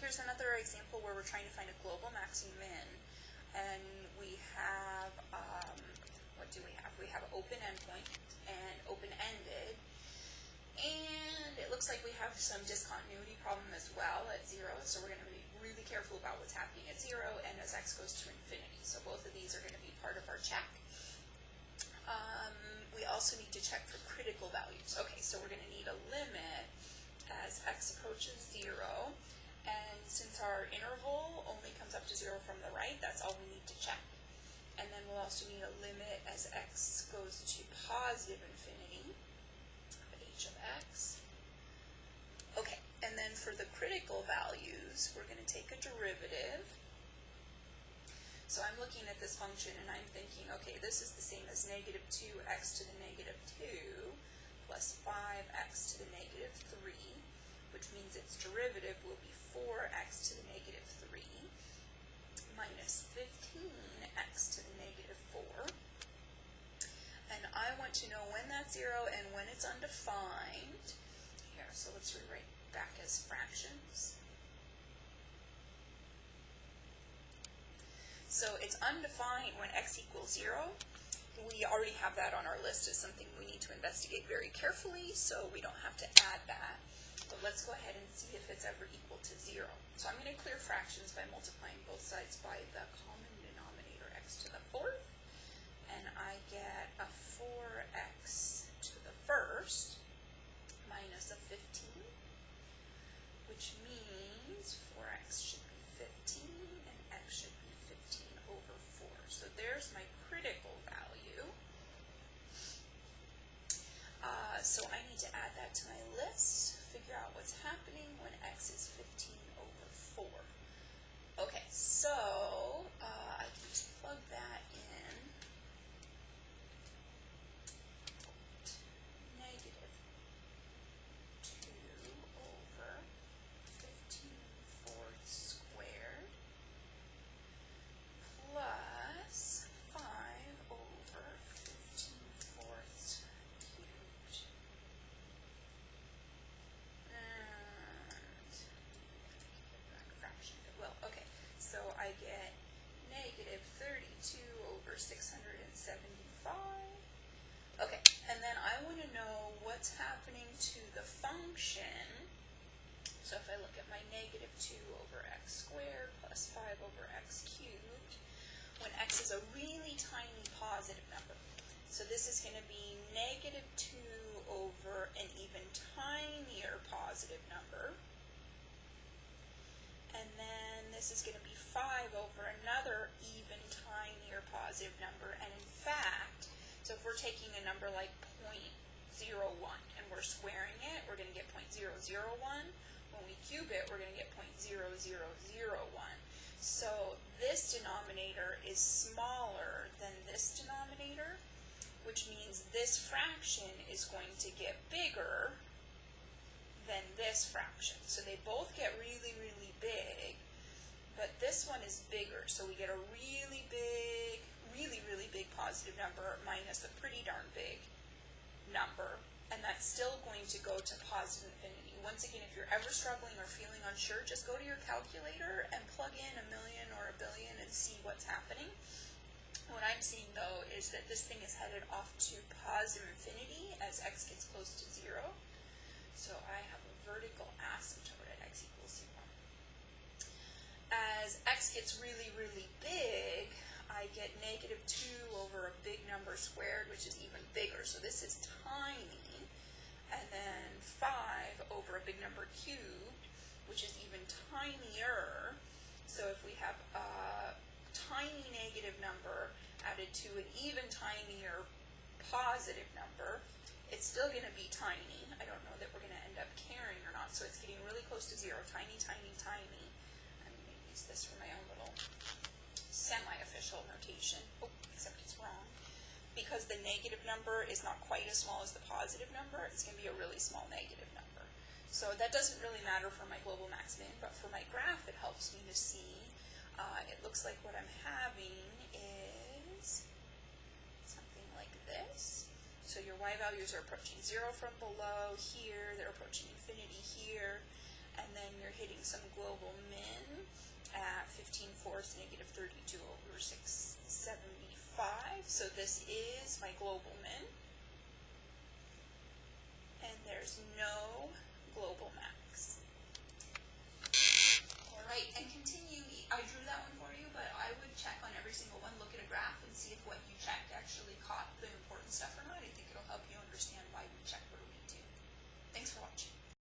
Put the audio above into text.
here's another example where we're trying to find a global max and min, and we have, what do we have? We have open endpoint and open-ended, and it looks like we have some discontinuity problem as well at 0, so we're going to be really careful about what's happening at 0 and as x goes to infinity. So both of these are going to be part of our check. We also need to check for critical values. Okay, so we're going to need a limit as x approaches 0, and since our interval only comes up to 0 from the right, that's all we need to check. And then we'll also need a limit as x goes to positive infinity of h of x. Okay, and then for the critical values, we're going to take a derivative. So I'm looking at this function and I'm thinking, okay, this is the same as negative 2x to the negative 2 plus 5x to the negative 3, which means its derivative will be 4x to the negative 3 minus 15x to the negative 4. And I want to know when that's 0 and when it's undefined. Here, so let's rewrite back as fractions. So it's undefined when x equals 0. We already have that on our list as something we need to investigate very carefully, so we don't have to add that. But let's go ahead and see if it's ever equal to 0. So I'm going to clear fractions by multiplying both sides by the common denominator, x to the 4th. And I get a 4x to the 1st minus a 15, which means 4x should be 15 and x should be 15 over 4. So there's my critical value. So I need to add that to my list, figure out what's happening when x is 15 over 4. Okay, so I can just plug that in. Negative 2 over 15 fourths squared plus 5 over 15 fourths cubed. And get back a fraction if it will. Okay, so I get negative 32 over 675. Okay, and then I want to know what's happening to the function. So if I look at my negative 2 over x squared plus 5 over x cubed, when x is a really tiny positive number. So this is going to be negative 2 over an even tinier positive number. And then this is going to be 5 over another even tinier positive number. And in fact, so if we're taking a number like 0.01 and we're squaring it, we're going to get 0.001. When we cube it, we're going to get 0.0001. So this denominator is smaller than this denominator, which means this fraction is going to get bigger than this fraction. So they both get really, really big, but this one is bigger. So we get a really big, really big positive number minus a pretty darn big number, and that's still going to go to positive infinity. Once again, if you're ever struggling or feeling unsure, just go to your calculator and plug in a million or a billion and see what's happening. What I'm seeing, though, is that this thing is headed off to positive infinity as x gets close to 0. So I have a vertical asymptote at x equals 0. As x gets really, really big, I get negative 2 over a big number squared, which is even bigger. So this is tiny. And then 5 over a big number cubed, which is even tinier. So if we have a tiny negative number added to an even tinier positive number, it's still going to be tiny. I don't know that we're going to end up caring or not. So it's getting really close to 0. Tiny, tiny, tiny. I'm going to use this for my own little semi-official notation. Oh, except it's wrong. Because the negative number is not quite as small as the positive number, it's going to be a really small negative number. So that doesn't really matter for my global max min, but for my graph it helps me to see. It looks like what I'm having is something like this. So your y values are approaching 0 from below here, they're approaching infinity here, and then you're hitting some global min at 15/4, negative 32 over 675. So this is my global min. And there's no